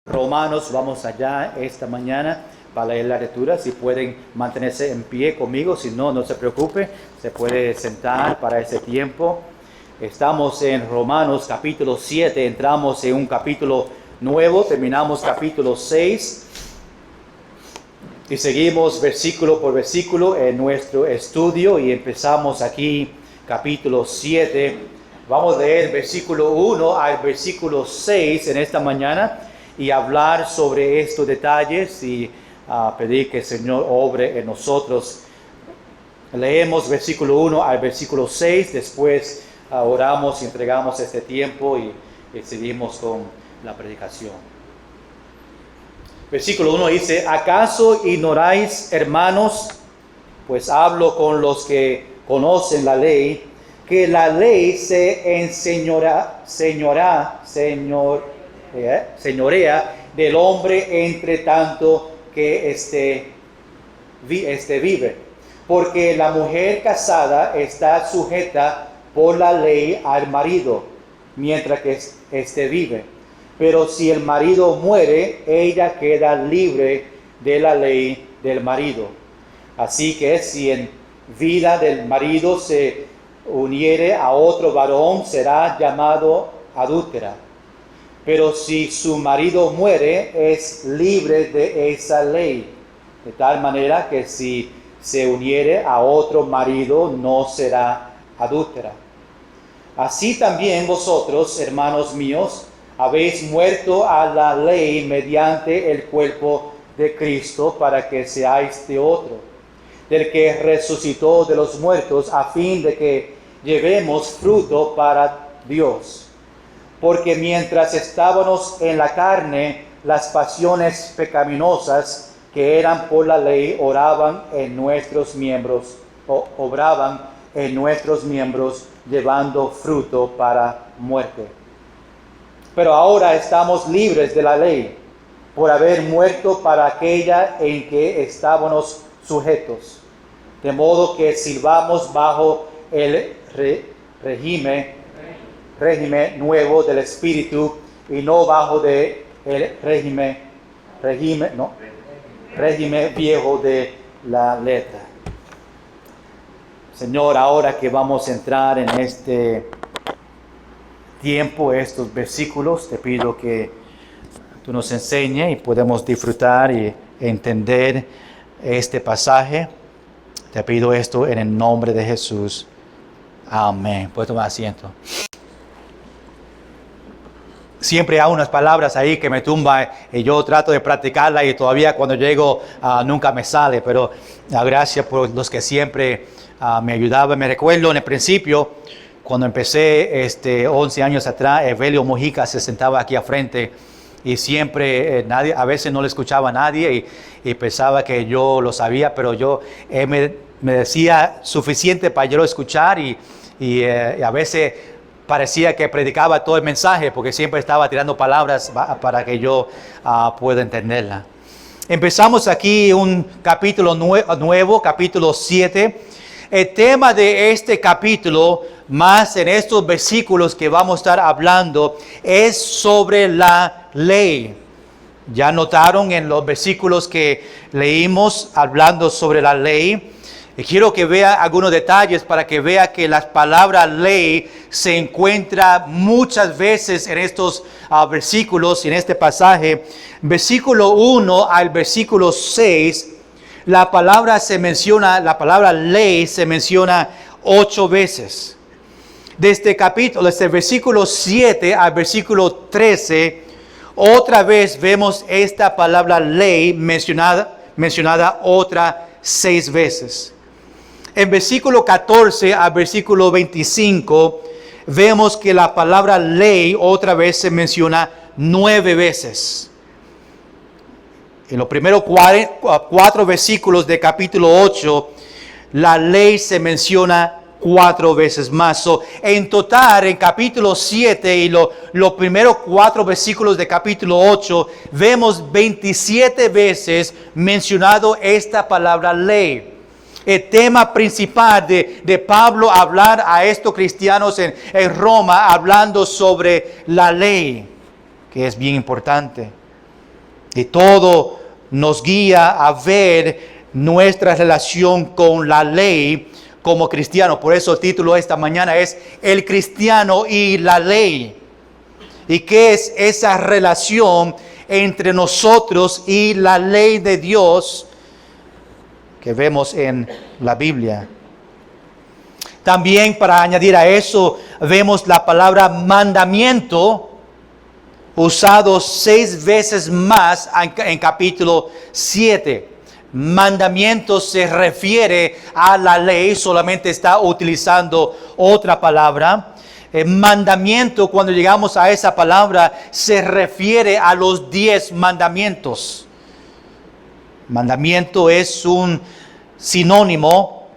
Romanos, vamos allá esta mañana para leer la lectura. Si pueden mantenerse en pie conmigo, si no, no se preocupe, se puede sentar para ese tiempo. Estamos en Romanos capítulo 7, entramos en un capítulo nuevo, terminamos capítulo 6 y seguimos versículo por versículo en nuestro estudio y empezamos aquí capítulo 7. Vamos a leer versículo 1 al versículo 6 en esta mañana y hablar sobre estos detalles y pedir que el Señor obre en nosotros. Leemos versículo 1 al versículo 6, después oramos y entregamos este tiempo y seguimos con la predicación. Versículo 1 dice: ¿acaso ignoráis, hermanos? Pues hablo con los que conocen la ley, que la ley se señorea del hombre entre tanto que vive. Porque la mujer casada está sujeta por la ley al marido, mientras que vive. Pero si el marido muere, ella queda libre de la ley del marido. Así que si en vida del marido se uniere a otro varón, será llamado adúltera. Pero si su marido muere, es libre de esa ley, de tal manera que si se uniere a otro marido, no será adúltera. Así también vosotros, hermanos míos, habéis muerto a la ley mediante el cuerpo de Cristo, para que seáis de otro, del que resucitó de los muertos, a fin de que llevemos fruto para Dios. Porque mientras estábamos en la carne, las pasiones pecaminosas que eran por la ley obraban en nuestros miembros, llevando fruto para muerte. Pero ahora estamos libres de la ley, por haber muerto para aquella en que estábamos sujetos, de modo que sirvamos bajo el régimen nuevo del Espíritu y no bajo el régimen viejo de la letra. Señor, ahora que vamos a entrar en este tiempo, estos versículos, te pido que tú nos enseñes y podamos disfrutar y entender este pasaje. Te pido esto en el nombre de Jesús. Amén. Puedes tomar asiento. Siempre hay unas palabras ahí que me tumban y yo trato de practicarla y todavía cuando llego nunca me sale, pero gracias por los que siempre me ayudaban. Me recuerdo en el principio, cuando empecé 11 años atrás, Evelio Mojica se sentaba aquí al frente y siempre a veces no le escuchaba a nadie y pensaba que yo lo sabía, pero él me decía suficiente para yo escuchar y a veces parecía que predicaba todo el mensaje porque siempre estaba tirando palabras para que yo pueda entenderla. Empezamos aquí un capítulo nuevo, capítulo 7. El tema de este capítulo, más en estos versículos que vamos a estar hablando, es sobre la ley. Ya notaron en los versículos que leímos hablando sobre la ley. Y quiero que vea algunos detalles para que vea que la palabra ley se encuentra muchas veces en estos versículos, en este pasaje. Versículo 1 al versículo 6, la palabra ley se menciona 8 veces. Desde versículo 7 al versículo 13, otra vez vemos esta palabra ley mencionada otras 6 veces. En versículo 14 al versículo 25, vemos que la palabra ley otra vez se menciona 9 veces. En los primeros 4 versículos de capítulo 8, la ley se menciona 4 veces más. En total, en capítulo 7 y los primeros 4 versículos de capítulo 8, vemos 27 veces mencionado esta palabra ley. El tema principal de Pablo hablar a estos cristianos en Roma, hablando sobre la ley, que es bien importante. Y todo nos guía a ver nuestra relación con la ley como cristiano. Por eso el título de esta mañana es El cristiano y la ley. ¿Y qué es esa relación entre nosotros y la ley de Dios que vemos en la Biblia? También, para añadir a eso, vemos la palabra mandamiento usado 6 veces más en capítulo 7. Mandamiento se refiere a la ley, solamente está utilizando otra palabra. Mandamiento, cuando llegamos a esa palabra, se refiere a los 10 mandamientos. Mandamiento es un sinónimo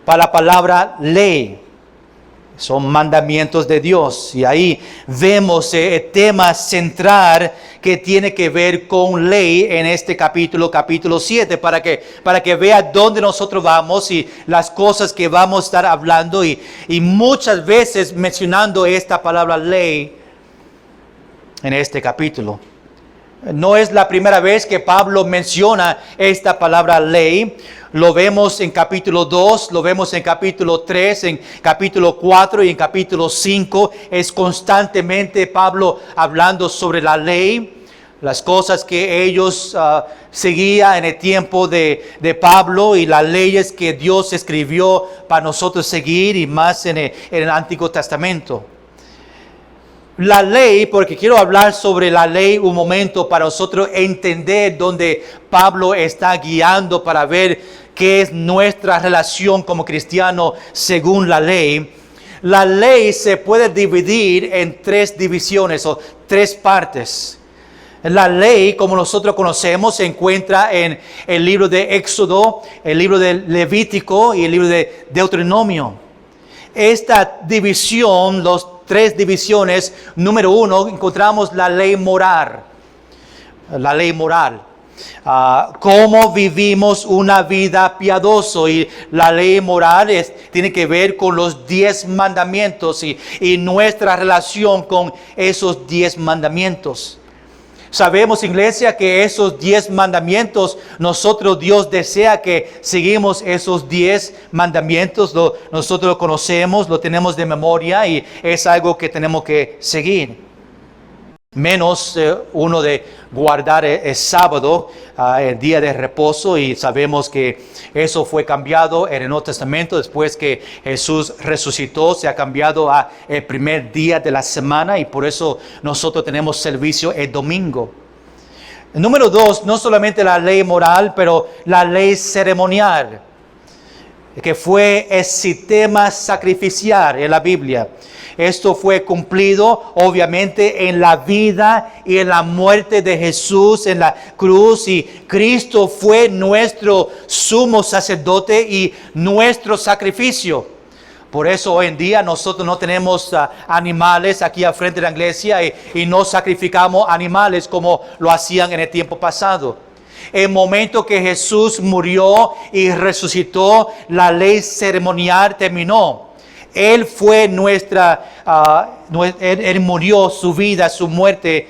para la palabra ley. Son mandamientos de Dios. Y ahí vemos el tema central que tiene que ver con ley en este capítulo 7, para que vea dónde nosotros vamos y las cosas que vamos a estar hablando y muchas veces mencionando esta palabra ley en este capítulo. No es la primera vez que Pablo menciona esta palabra ley. Lo vemos en capítulo 2, lo vemos en capítulo 3, en capítulo 4 y en capítulo 5. Es constantemente Pablo hablando sobre la ley, las cosas que ellos seguían en el tiempo de Pablo y las leyes que Dios escribió para nosotros seguir, y más en el Antiguo Testamento. La ley, porque quiero hablar sobre la ley un momento para nosotros entender dónde Pablo está guiando para ver qué es nuestra relación como cristiano según la ley. La ley se puede dividir en 3 divisiones o 3 partes. La ley, como nosotros conocemos, se encuentra en el libro de Éxodo, el libro de Levítico y el libro de Deuteronomio. Esta división, los 3 divisiones, número 1, encontramos la ley moral. La ley moral. Cómo vivimos una vida piadosa, y la ley moral tiene que ver con los 10 mandamientos y nuestra relación con esos 10 mandamientos. Sabemos, iglesia, que esos 10 mandamientos, Dios desea que seguimos esos 10 mandamientos. Nosotros lo conocemos, lo tenemos de memoria y es algo que tenemos que seguir. Menos uno de guardar el sábado, el día de reposo, y sabemos que eso fue cambiado en el Nuevo Testamento después que Jesús resucitó. Se ha cambiado a el primer día de la semana y por eso nosotros tenemos servicio el domingo. Número 2, no solamente la ley moral, pero la ley ceremonial, que fue el sistema sacrificial en la Biblia. Esto fue cumplido obviamente en la vida y en la muerte de Jesús en la cruz, y Cristo fue nuestro sumo sacerdote y nuestro sacrificio. Por eso hoy en día nosotros no tenemos animales aquí al frente de la iglesia y no sacrificamos animales como lo hacían en el tiempo pasado. El momento que Jesús murió y resucitó, la ley ceremonial terminó. Él fue Él murió, su vida, su muerte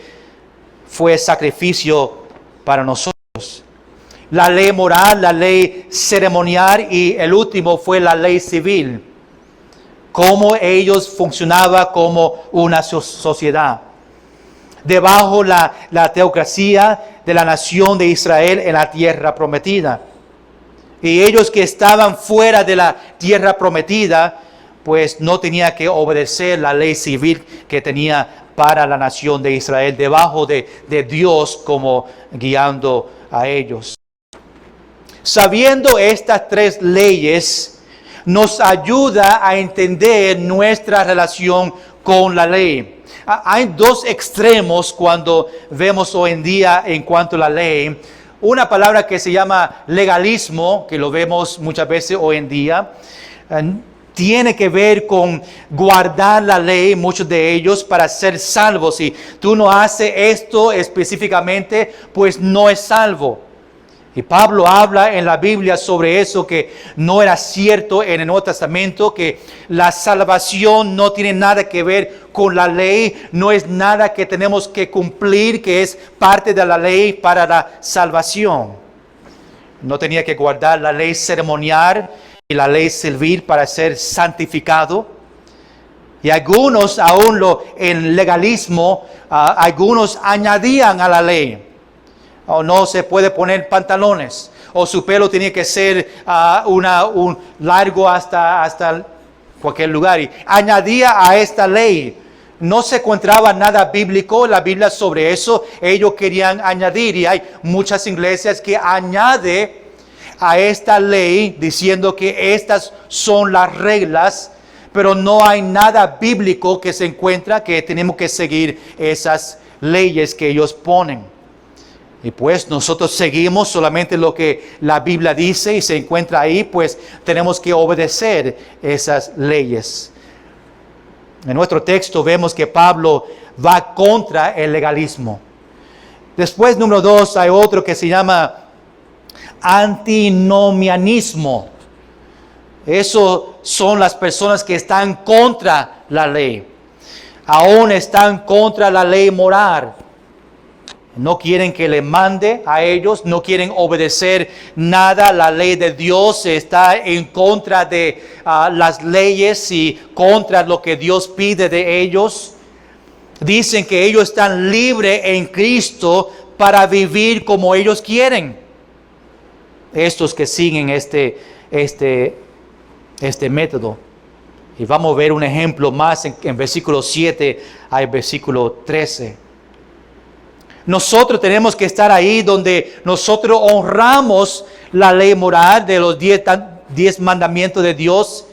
fue sacrificio para nosotros. La ley moral, la ley ceremonial y el último fue la ley civil. Cómo ellos funcionaban como una sociedad. Debajo la teocracia de la nación de Israel en la tierra prometida. Y ellos que estaban fuera de la tierra prometida, pues no tenía que obedecer la ley civil que tenía para la nación de Israel, debajo de Dios como guiando a ellos. Sabiendo estas 3 leyes, nos ayuda a entender nuestra relación con la ley. Hay 2 extremos cuando vemos hoy en día en cuanto a la ley. Una palabra que se llama legalismo, que lo vemos muchas veces hoy en día, tiene que ver con guardar la ley, muchos de ellos, para ser salvos. Si tú no haces esto específicamente, pues no es salvo. Y Pablo habla en la Biblia sobre eso, que no era cierto en el Nuevo Testamento, que la salvación no tiene nada que ver con la ley, no es nada que tenemos que cumplir, que es parte de la ley para la salvación. No tenía que guardar la ley ceremonial y la ley civil para ser santificado. Y algunos, aún en legalismo, algunos añadían a la ley. O no se puede poner pantalones, o su pelo tiene que ser un largo hasta cualquier lugar. Y añadía a esta ley. No se encontraba nada bíblico en la Biblia sobre eso. Ellos querían añadir, y hay muchas iglesias que añaden a esta ley diciendo que estas son las reglas, pero no hay nada bíblico que se encuentra que tenemos que seguir esas leyes que ellos ponen. Y pues nosotros seguimos solamente lo que la Biblia dice y se encuentra ahí, pues tenemos que obedecer esas leyes. En nuestro texto vemos que Pablo va contra el legalismo. Después, número 2, hay otro que se llama antinomianismo. Eso son las personas que están contra la ley. Aún están contra la ley moral. No quieren que le mande a ellos, no quieren obedecer nada. La ley de Dios está en contra de las leyes y contra lo que Dios pide de ellos. Dicen que ellos están libres en Cristo para vivir como ellos quieren. Estos que siguen este método. Y vamos a ver un ejemplo más en versículo 7 al versículo 13. Nosotros tenemos que estar ahí donde nosotros honramos la ley moral de los 10 mandamientos de Dios.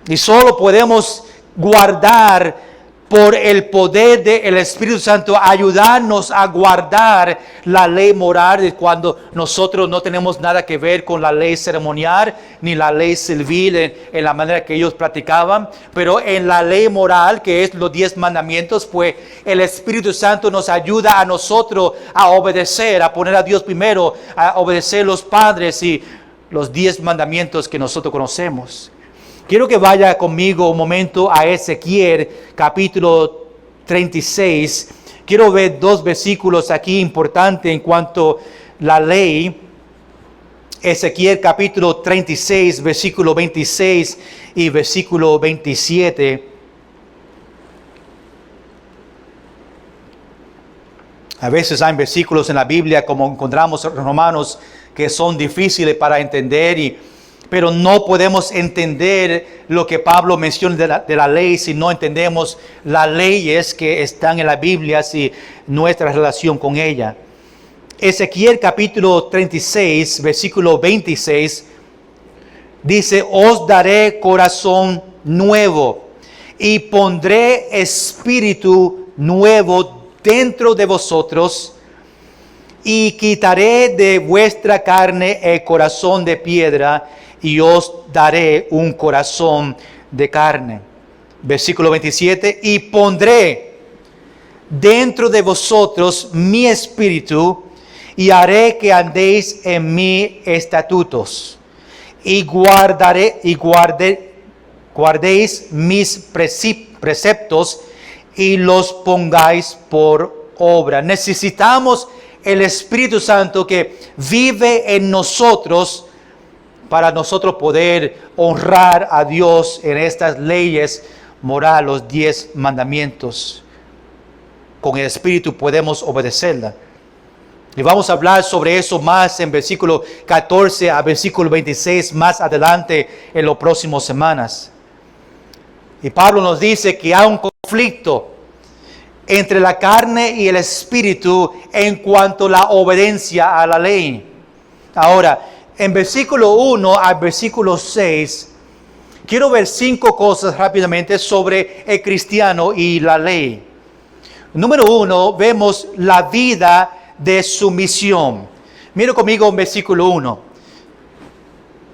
Y solo podemos guardar por el poder del Espíritu Santo, ayudarnos a guardar la ley moral de cuando nosotros no tenemos nada que ver con la ley ceremonial ni la ley civil en la manera que ellos practicaban. Pero en la ley moral, que es los 10 mandamientos, pues el Espíritu Santo nos ayuda a nosotros a obedecer, a poner a Dios primero, a obedecer los padres y los 10 mandamientos que nosotros conocemos. Quiero que vaya conmigo un momento a Ezequiel capítulo 36. Quiero ver 2 versículos aquí importantes en cuanto a la ley. Ezequiel capítulo 36, versículo 26 y versículo 27. A veces hay versículos en la Biblia, como encontramos en Romanos, que son difíciles para entender pero no podemos entender lo que Pablo menciona de la ley si no entendemos las leyes que están en la Biblia y nuestra relación con ella. Ezequiel capítulo 36, versículo 26, dice: os daré corazón nuevo y pondré espíritu nuevo dentro de vosotros y quitaré de vuestra carne el corazón de piedra y os daré un corazón de carne. Versículo 27, y pondré dentro de vosotros mi espíritu y haré que andéis en mis estatutos y guardéis mis preceptos y los pongáis por obra. Necesitamos el Espíritu Santo que vive en nosotros para nosotros poder honrar a Dios en estas leyes morales, los 10 mandamientos. Con el Espíritu podemos obedecerla. Y vamos a hablar sobre eso más en versículo 14 a versículo 26 más adelante en las próximas semanas. Y Pablo nos dice que hay un conflicto entre la carne y el Espíritu en cuanto a la obediencia a la ley. Ahora, en versículo 1 al versículo 6, quiero ver 5 cosas rápidamente sobre el cristiano y la ley. Número 1, vemos la vida de sumisión. Mira conmigo en versículo 1.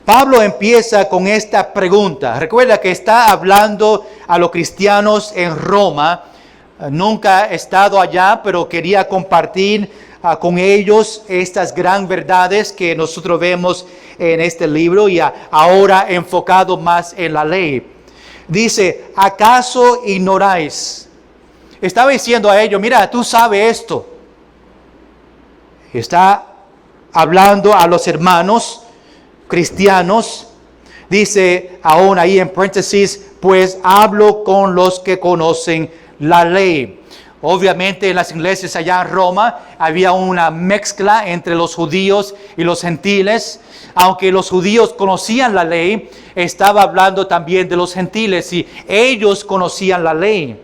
Pablo empieza con esta pregunta. Recuerda que está hablando a los cristianos en Roma. Nunca he estado allá, pero quería compartir con ellos estas gran verdades que nosotros vemos en este libro y ahora enfocado más en la ley. Dice, ¿acaso ignoráis? Estaba diciendo a ellos, mira, tú sabes esto. Está hablando a los hermanos cristianos. Dice aún ahí en paréntesis, pues hablo con los que conocen la ley. Obviamente en las iglesias allá en Roma había una mezcla entre los judíos y los gentiles. Aunque los judíos conocían la ley, estaba hablando también de los gentiles y ellos conocían la ley.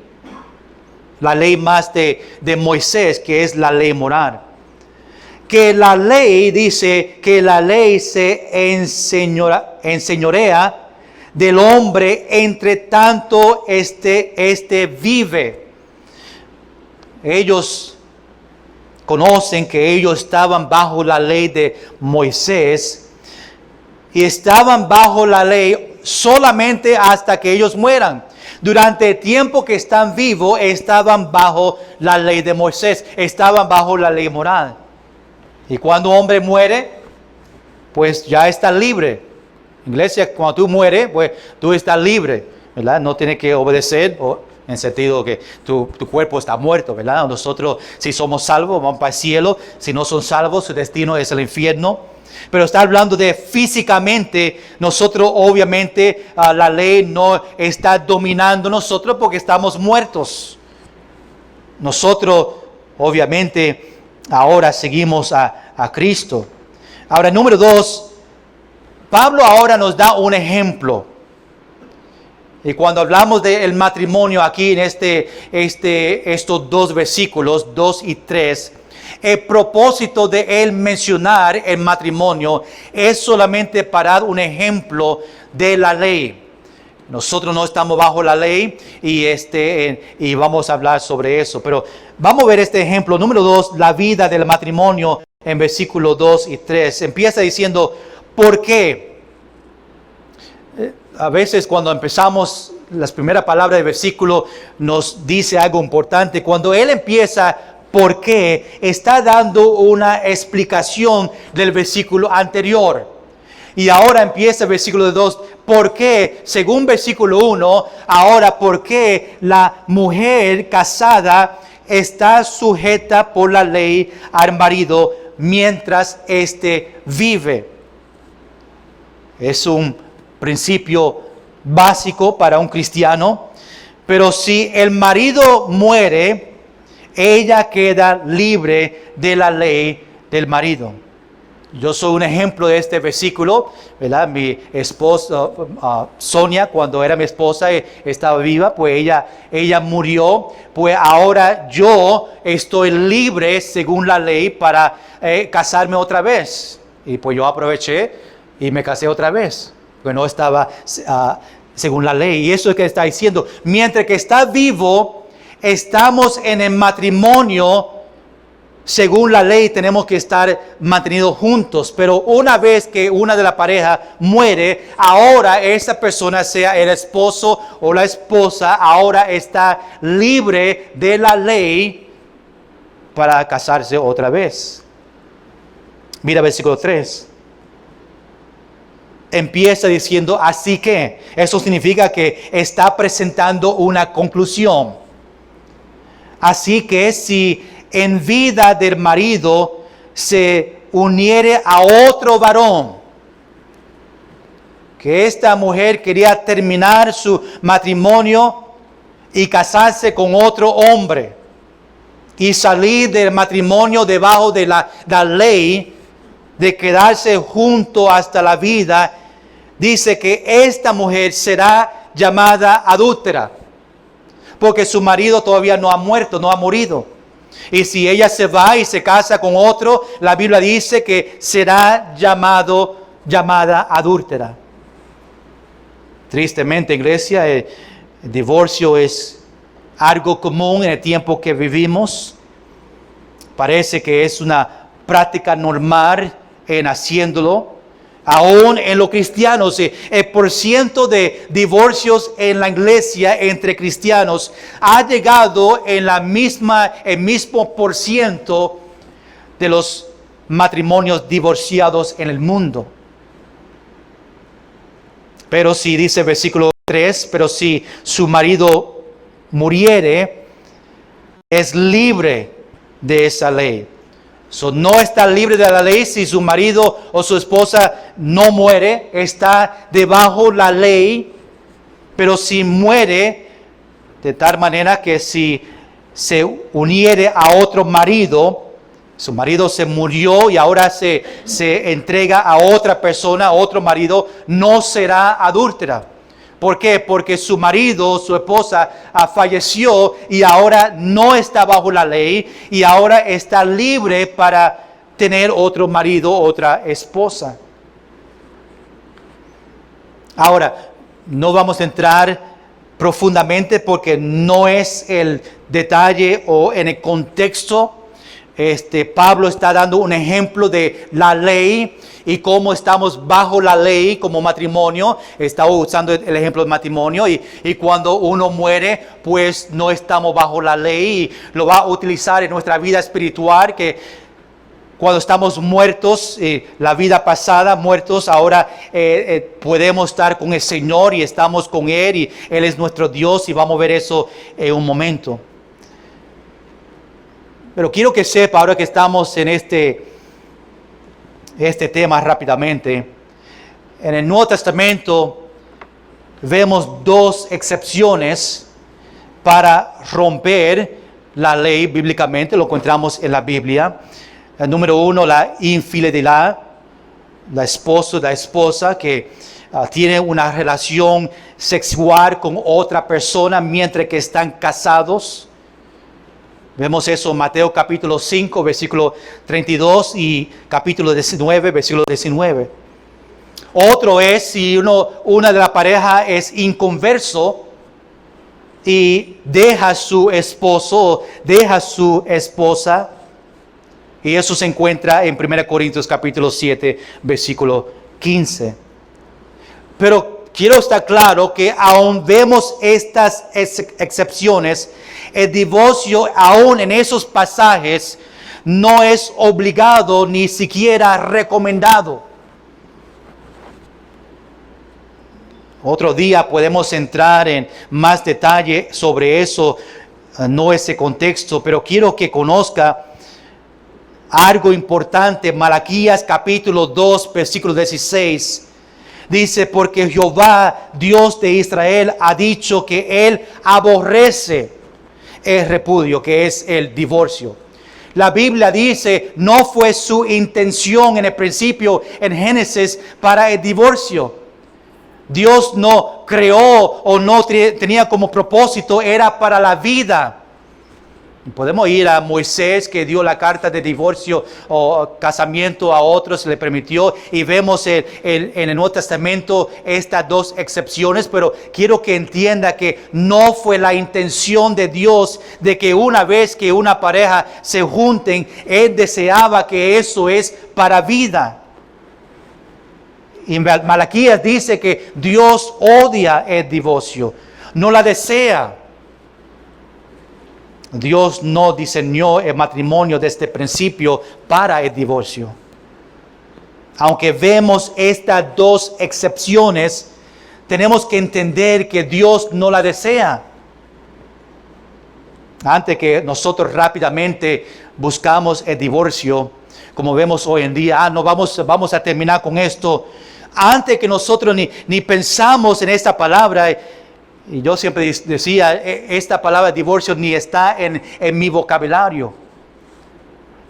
La ley más de Moisés, que es la ley moral. Que la ley, dice, que la ley se enseñorea del hombre entre tanto este vive. Ellos conocen que ellos estaban bajo la ley de Moisés y estaban bajo la ley solamente hasta que ellos mueran. Durante el tiempo que están vivos estaban bajo la ley de Moisés, estaban bajo la ley moral. Y cuando un hombre muere, pues ya está libre. Iglesia, cuando tú mueres, pues tú estás libre, ¿verdad? No tienes que obedecer, en sentido que tu cuerpo está muerto, ¿verdad? Nosotros, si somos salvos, vamos para el cielo. Si no son salvos, su destino es el infierno. Pero está hablando de físicamente, nosotros obviamente la ley no está dominando nosotros porque estamos muertos. Nosotros obviamente ahora seguimos a Cristo. Ahora, número 2, Pablo ahora nos da un ejemplo. Y cuando hablamos del matrimonio aquí en estos dos versículos, 2 y 3, el propósito de él mencionar el matrimonio es solamente para dar un ejemplo de la ley. Nosotros no estamos bajo la ley y vamos a hablar sobre eso. Pero vamos a ver este ejemplo. Número 2, la vida del matrimonio en versículos 2 y 3. Empieza diciendo, ¿por qué? A veces cuando empezamos las primeras palabras del versículo nos dice algo importante. Cuando él empieza, ¿por qué? Está dando una explicación del versículo anterior. Y ahora empieza el versículo 2. ¿Por qué? Según versículo 1, ahora, ¿por qué la mujer casada está sujeta por la ley al marido mientras éste vive? Es un principio básico para un cristiano. Pero si el marido muere, ella queda libre de la ley del marido. Yo soy un ejemplo de este versículo, ¿verdad? Mi esposa, Sonia, cuando era mi esposa, estaba viva, pues ella murió. Pues ahora yo estoy libre, según la ley, para casarme otra vez. Y pues yo aproveché y me casé otra vez, porque no estaba según la ley. Y eso es que está diciendo. Mientras que está vivo, estamos en el matrimonio. Según la ley tenemos que estar mantenidos juntos, pero una vez que una de la pareja muere, ahora esa persona, sea el esposo o la esposa, ahora está libre de la ley para casarse otra vez. Mira versículo 3. Empieza diciendo, así que, eso significa que está presentando una conclusión. Así que si en vida del marido se uniere a otro varón, que esta mujer quería terminar su matrimonio y casarse con otro hombre y salir del matrimonio debajo de la ley de quedarse junto hasta la vida, dice que esta mujer será llamada adúltera porque su marido todavía no ha muerto, no ha morido. Y si ella se va y se casa con otro, la Biblia dice que será llamada adúltera. Tristemente, iglesia, el divorcio es algo común en el tiempo que vivimos. Parece que es una práctica normal en haciéndolo. Aún en los cristianos, el porciento de divorcios en la iglesia entre cristianos ha llegado en el mismo porciento de los matrimonios divorciados en el mundo. Pero si dice versículo 3, pero si su marido muriere, es libre de esa ley. No está libre de la ley si su marido o su esposa no muere, está debajo la ley, pero si muere, de tal manera que si se uniere a otro marido, su marido se murió y ahora se entrega a otra persona, a otro marido, no será adúltera. ¿Por qué? Porque su marido, su esposa, falleció y ahora no está bajo la ley y ahora está libre para tener otro marido, otra esposa. Ahora, no vamos a entrar profundamente porque no es el detalle o en el contexto. Pablo está dando un ejemplo de la ley y cómo estamos bajo la ley como matrimonio. Está usando el ejemplo de matrimonio y cuando uno muere, pues no estamos bajo la ley y lo va a utilizar en nuestra vida espiritual, que cuando estamos muertos, la vida pasada, muertos, ahora podemos estar con el Señor y estamos con Él y Él es nuestro Dios y vamos a ver eso en un momento. Pero quiero que sepa, ahora que estamos en este tema rápidamente, en el Nuevo Testamento vemos dos excepciones para romper la ley bíblicamente, lo encontramos en la Biblia. El número uno, la infidelidad, la esposa que tiene una relación sexual con otra persona mientras que están casados. Vemos eso en Mateo capítulo 5, versículo 32 y capítulo 19, versículo 19. Otro es si una de la pareja es inconverso y deja a su esposo, deja a su esposa. Y eso se encuentra en 1 Corintios capítulo 7, versículo 15. Pero quiero estar claro que aún vemos estas excepciones, el divorcio aún en esos pasajes no es obligado ni siquiera recomendado. Otro día podemos entrar en más detalle sobre eso, no ese contexto, pero quiero que conozca algo importante. Malaquías capítulo 2, versículo 16. Dice, porque Jehová, Dios de Israel, ha dicho que Él aborrece el repudio, que es el divorcio. La Biblia dice, no fue su intención en el principio, en Génesis, para el divorcio. Dios no creó o no tenía como propósito, era para la vida. Podemos ir a Moisés, que dio la carta de divorcio o casamiento a otros, le permitió, y vemos en el Nuevo Testamento estas dos excepciones, pero quiero que entienda que no fue la intención de Dios de que una vez que una pareja se junten, Él deseaba que eso es para vida. Y Malaquías dice que Dios odia el divorcio, no la desea. Dios no diseñó el matrimonio desde el principio para el divorcio. Aunque vemos estas dos excepciones, tenemos que entender que Dios no la desea. Antes que nosotros rápidamente buscamos el divorcio, como vemos hoy en día, no vamos a terminar con esto. Antes que nosotros ni pensamos en esta palabra. Y yo siempre decía, esta palabra divorcio ni está en mi vocabulario.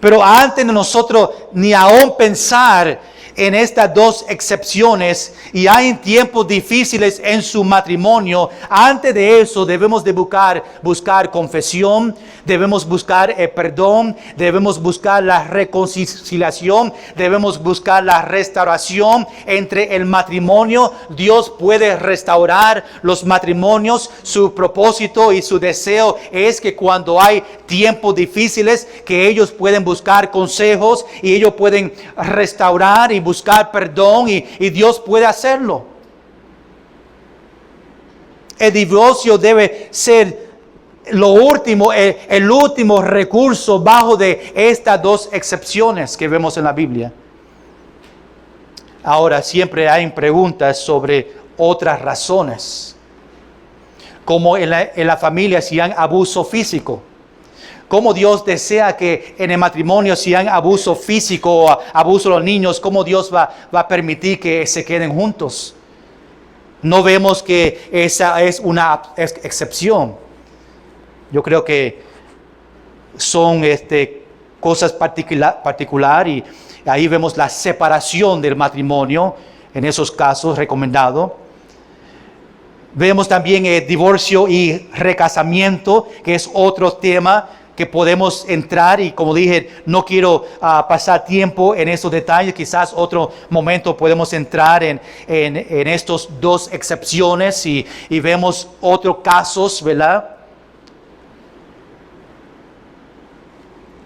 Pero antes de nosotros ni aún pensar en estas dos excepciones, y hay tiempos difíciles en su matrimonio, antes de eso debemos de buscar confesión, debemos buscar el perdón, debemos buscar la reconciliación, debemos buscar la restauración entre el matrimonio. Dios puede restaurar los matrimonios. Su propósito y su deseo es que cuando hay tiempos difíciles, que ellos pueden buscar consejos y ellos pueden restaurar y buscar perdón y Dios puede hacerlo. El divorcio debe ser lo último, el último recurso bajo de estas dos excepciones que vemos en la Biblia. Ahora, siempre hay preguntas sobre otras razones, como en la familia si hay abuso físico. ¿Cómo Dios desea que en el matrimonio si hay abuso físico o abuso de los niños, cómo Dios va a permitir que se queden juntos? No vemos que esa es una excepción. Yo creo que son cosas particular y ahí vemos la separación del matrimonio, en esos casos recomendado. Vemos también el divorcio y recasamiento, que es otro tema que podemos entrar y como dije, no quiero pasar tiempo en esos detalles, quizás otro momento podemos entrar en estos dos excepciones y vemos otros casos, ¿verdad?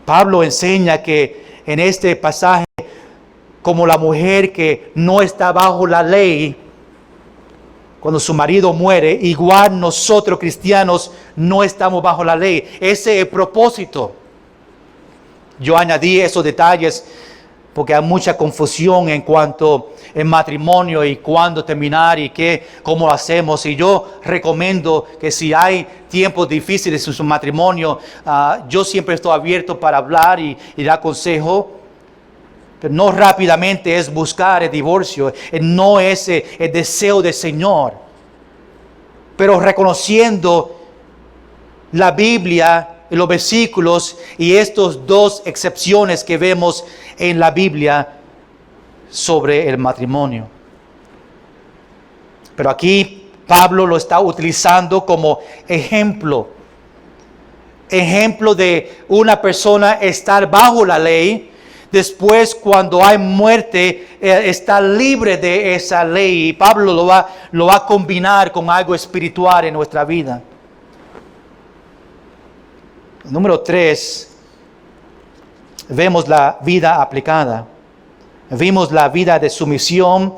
Pablo enseña que en este pasaje, como la mujer que no está bajo la ley, cuando su marido muere, igual nosotros cristianos no estamos bajo la ley. Ese es el propósito. Yo añadí esos detalles porque hay mucha confusión en cuanto al matrimonio y cuándo terminar y cómo lo hacemos. Y yo recomiendo que si hay tiempos difíciles en su matrimonio, yo siempre estoy abierto para hablar y dar consejo. Pero no rápidamente es buscar el divorcio, no es el deseo del Señor. Pero reconociendo la Biblia, los versículos y estas dos excepciones que vemos en la Biblia sobre el matrimonio. Pero aquí Pablo lo está utilizando como ejemplo de una persona estar bajo la ley. Después, cuando hay muerte, está libre de esa ley. Y Pablo lo va a combinar con algo espiritual en nuestra vida. Número 3, vemos la vida aplicada. Vimos la vida de sumisión,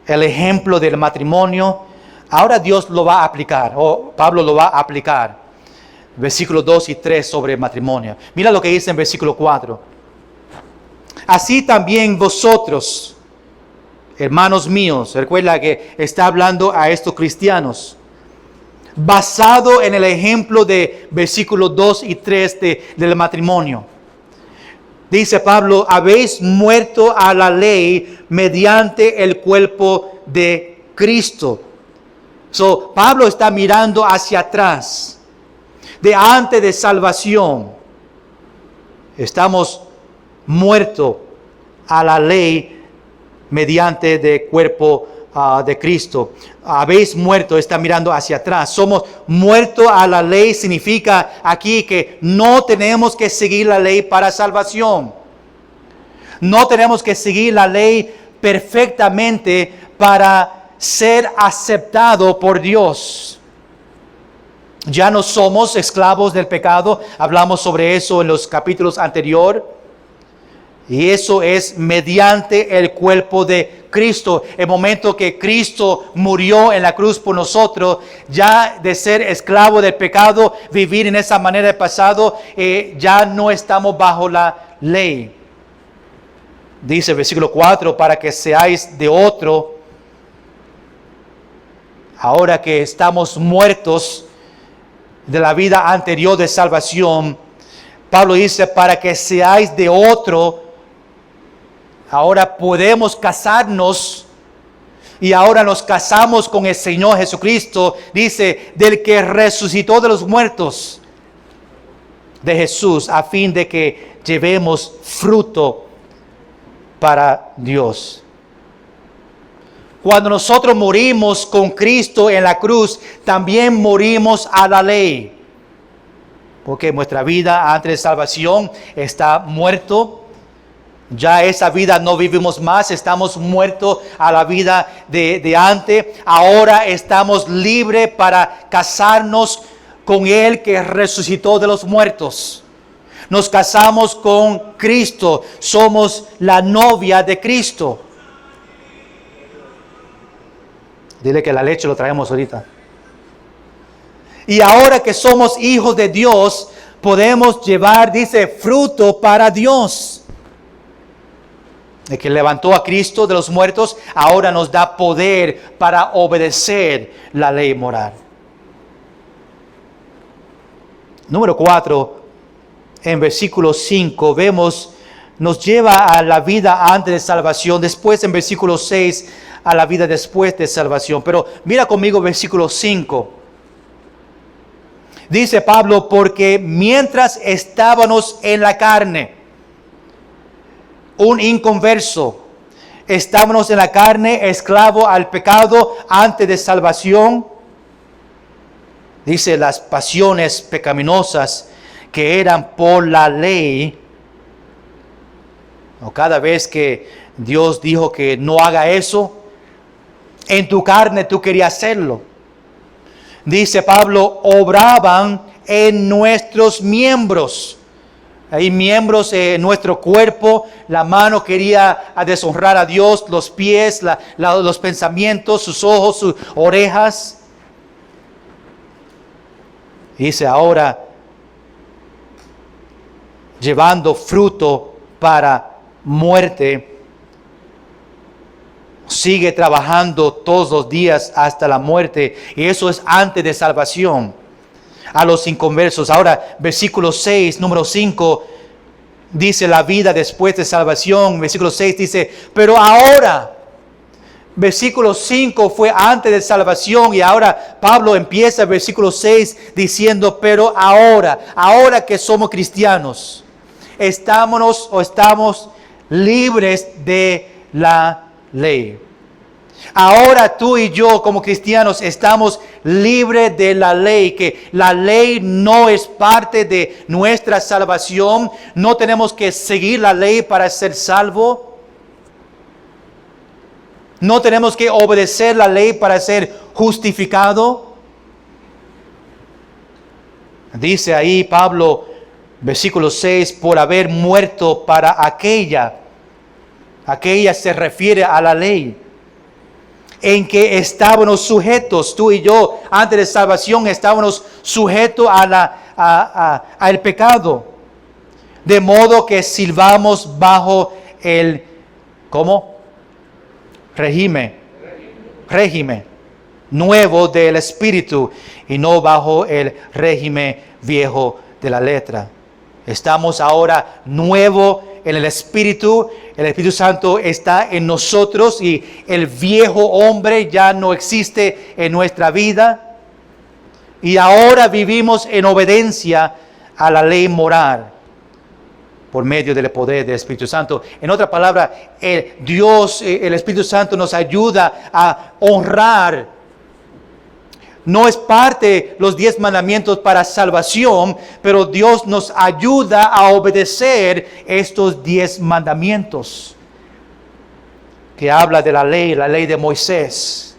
el ejemplo del matrimonio. Ahora Dios lo va a aplicar, o Pablo lo va a aplicar. Versículos 2 y 3 sobre el matrimonio. Mira lo que dice en versículo 4. Así también vosotros, hermanos míos, recuerda que está hablando a estos cristianos, basado en el ejemplo de versículos 2 y 3 del matrimonio. Dice Pablo, habéis muerto a la ley mediante el cuerpo de Cristo. Pablo está mirando hacia atrás, de antes de salvación. Estamos muerto a la ley mediante el cuerpo de Cristo. Habéis muerto, está mirando hacia atrás. Somos muertos a la ley, significa aquí que no tenemos que seguir la ley para salvación. No tenemos que seguir la ley perfectamente para ser aceptado por Dios. Ya no somos esclavos del pecado. Hablamos sobre eso en los capítulos anteriores. Y eso es mediante el cuerpo de Cristo. El momento que Cristo murió en la cruz por nosotros, ya de ser esclavo del pecado, vivir en esa manera del pasado, ya no estamos bajo la ley. Dice el versículo 4, para que seáis de otro, ahora que estamos muertos de la vida anterior de salvación, Pablo dice, para que seáis de otro. Ahora podemos casarnos y ahora nos casamos con el Señor Jesucristo. Dice, del que resucitó de los muertos, de Jesús, a fin de que llevemos fruto para Dios. Cuando nosotros morimos con Cristo en la cruz, también morimos a la ley. Porque nuestra vida antes de salvación está muerto. Ya esa vida no vivimos más, estamos muertos a la vida de antes. Ahora estamos libres para casarnos con Él que resucitó de los muertos. Nos casamos con Cristo, somos la novia de Cristo. Dile que la leche lo traemos ahorita. Y ahora que somos hijos de Dios, podemos llevar, dice, fruto para Dios. El que levantó a Cristo de los muertos, ahora nos da poder para obedecer la ley moral. Número 4, en versículo 5, vemos, nos lleva a la vida antes de salvación. Después, en versículo 6, a la vida después de salvación. Pero mira conmigo versículo 5. Dice Pablo, porque mientras estábamos en la carne, un inconverso, estábamos en la carne, esclavo al pecado antes de salvación. Dice las pasiones pecaminosas que eran por la ley. O cada vez que Dios dijo que no haga eso, en tu carne tú querías hacerlo. Dice Pablo, obraban en nuestros miembros. Hay miembros en nuestro cuerpo. La mano quería deshonrar a Dios, los pies, los pensamientos, sus ojos, sus orejas. Dice ahora, llevando fruto para muerte, sigue trabajando todos los días hasta la muerte, y eso es antes de salvación a los inconversos. Ahora, versículo 6, número 5, dice la vida después de salvación. Versículo 6 dice, pero ahora, versículo 5 fue antes de salvación, y ahora Pablo empieza el versículo 6 diciendo, pero ahora que somos cristianos, estamos libres de la ley. Ahora tú y yo como cristianos estamos libres de la ley, que la ley no es parte de nuestra salvación. No tenemos que seguir la ley para ser salvo. No tenemos que obedecer la ley para ser justificado. Dice ahí Pablo, versículo 6, por haber muerto para aquella se refiere a la ley, en que estábamos sujetos, tú y yo, antes de salvación estábamos sujetos al pecado, de modo que sirvamos bajo el, ¿cómo? Régimen nuevo del Espíritu, y no bajo el régimen viejo de la letra. Estamos ahora nuevo en el Espíritu Santo está en nosotros, y el viejo hombre ya no existe en nuestra vida, y ahora vivimos en obediencia a la ley moral por medio del poder del Espíritu Santo. En otra palabra, el Espíritu Santo nos ayuda a honrar. No es parte los 10 mandamientos para salvación, pero Dios nos ayuda a obedecer estos 10 mandamientos que habla de la ley de Moisés.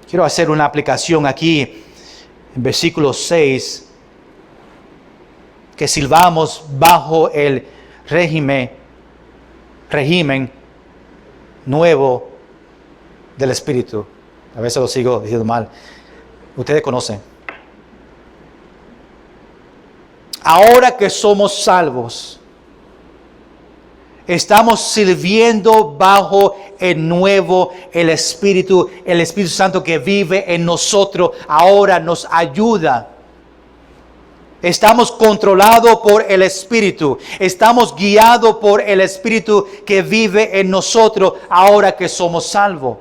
Quiero hacer una aplicación aquí en versículo 6, que sirvamos bajo el régimen nuevo del Espíritu. A veces lo sigo diciendo mal. Ustedes conocen. Ahora que somos salvos, estamos sirviendo bajo el Espíritu Santo que vive en nosotros. Ahora nos ayuda. Estamos controlados por el Espíritu. Estamos guiados por el Espíritu que vive en nosotros ahora que somos salvos.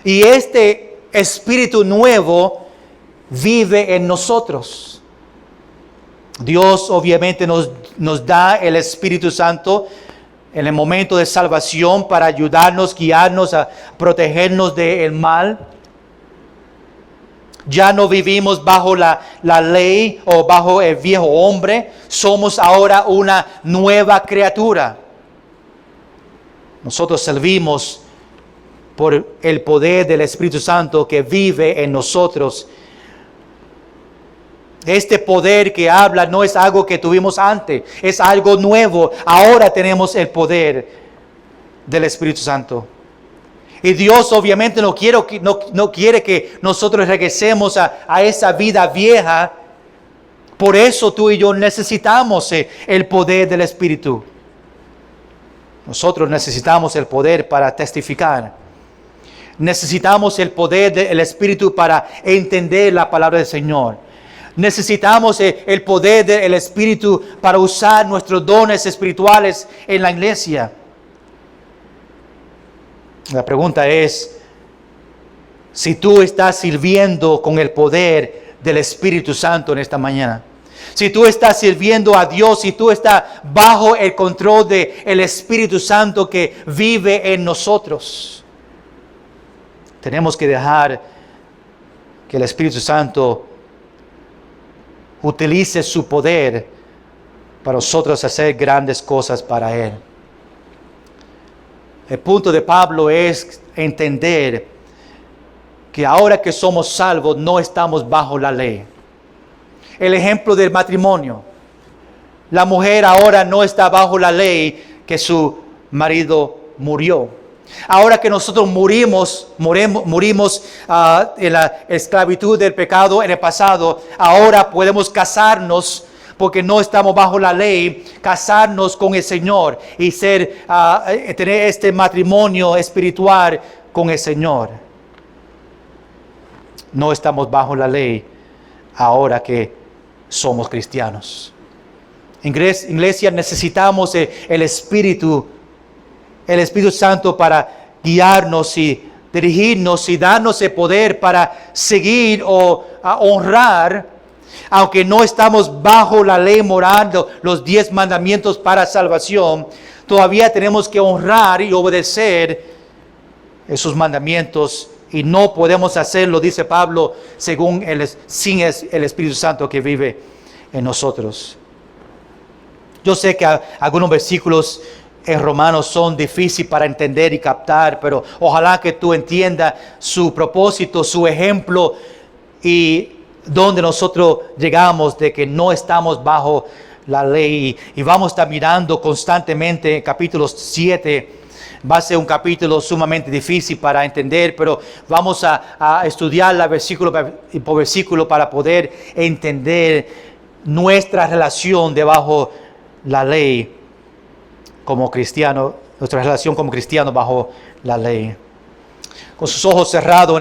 Y este Espíritu nuevo vive en nosotros. Dios obviamente nos da el Espíritu Santo en el momento de salvación para ayudarnos, guiarnos, a protegernos del mal. Ya no vivimos bajo la ley o bajo el viejo hombre. Somos ahora una nueva criatura. Nosotros servimos por el poder del Espíritu Santo que vive en nosotros. Este poder que habla no es algo que tuvimos antes, es algo nuevo. Ahora tenemos el poder del Espíritu Santo. Y Dios obviamente no quiere que nosotros regresemos a esa vida vieja. Por eso tú y yo necesitamos el poder del Espíritu. Nosotros necesitamos el poder para testificar. Necesitamos el poder del Espíritu para entender la palabra del Señor. Necesitamos el poder del Espíritu para usar nuestros dones espirituales en la iglesia. La pregunta es, si tú estás sirviendo con el poder del Espíritu Santo en esta mañana. Si tú estás sirviendo a Dios, si tú estás bajo el control del Espíritu Santo que vive en nosotros. Tenemos que dejar que el Espíritu Santo utilice su poder para nosotros hacer grandes cosas para Él. El punto de Pablo es entender que ahora que somos salvos no estamos bajo la ley. El ejemplo del matrimonio. La mujer ahora no está bajo la ley que su marido murió. Ahora que nosotros morimos en la esclavitud del pecado en el pasado, ahora podemos casarnos porque no estamos bajo la ley, casarnos con el Señor y tener este matrimonio espiritual con el Señor. No estamos bajo la ley ahora que somos cristianos. Iglesia, necesitamos el Espíritu Santo para guiarnos y dirigirnos y darnos el poder para seguir o honrar, aunque no estamos bajo la ley moral, los 10 mandamientos para salvación, todavía tenemos que honrar y obedecer esos mandamientos. Y no podemos hacerlo, dice Pablo, sin el Espíritu Santo que vive en nosotros. Yo sé que algunos versículos en Romanos son difíciles para entender y captar, pero ojalá que tú entiendas su propósito, su ejemplo y donde nosotros llegamos de que no estamos bajo la ley. Y vamos a estar mirando constantemente capítulo 7. Va a ser un capítulo sumamente difícil para entender, pero vamos a estudiarla versículo por versículo para poder entender nuestra relación debajo la ley como cristiano, nuestra relación como cristiano bajo la ley. Con sus ojos cerrados.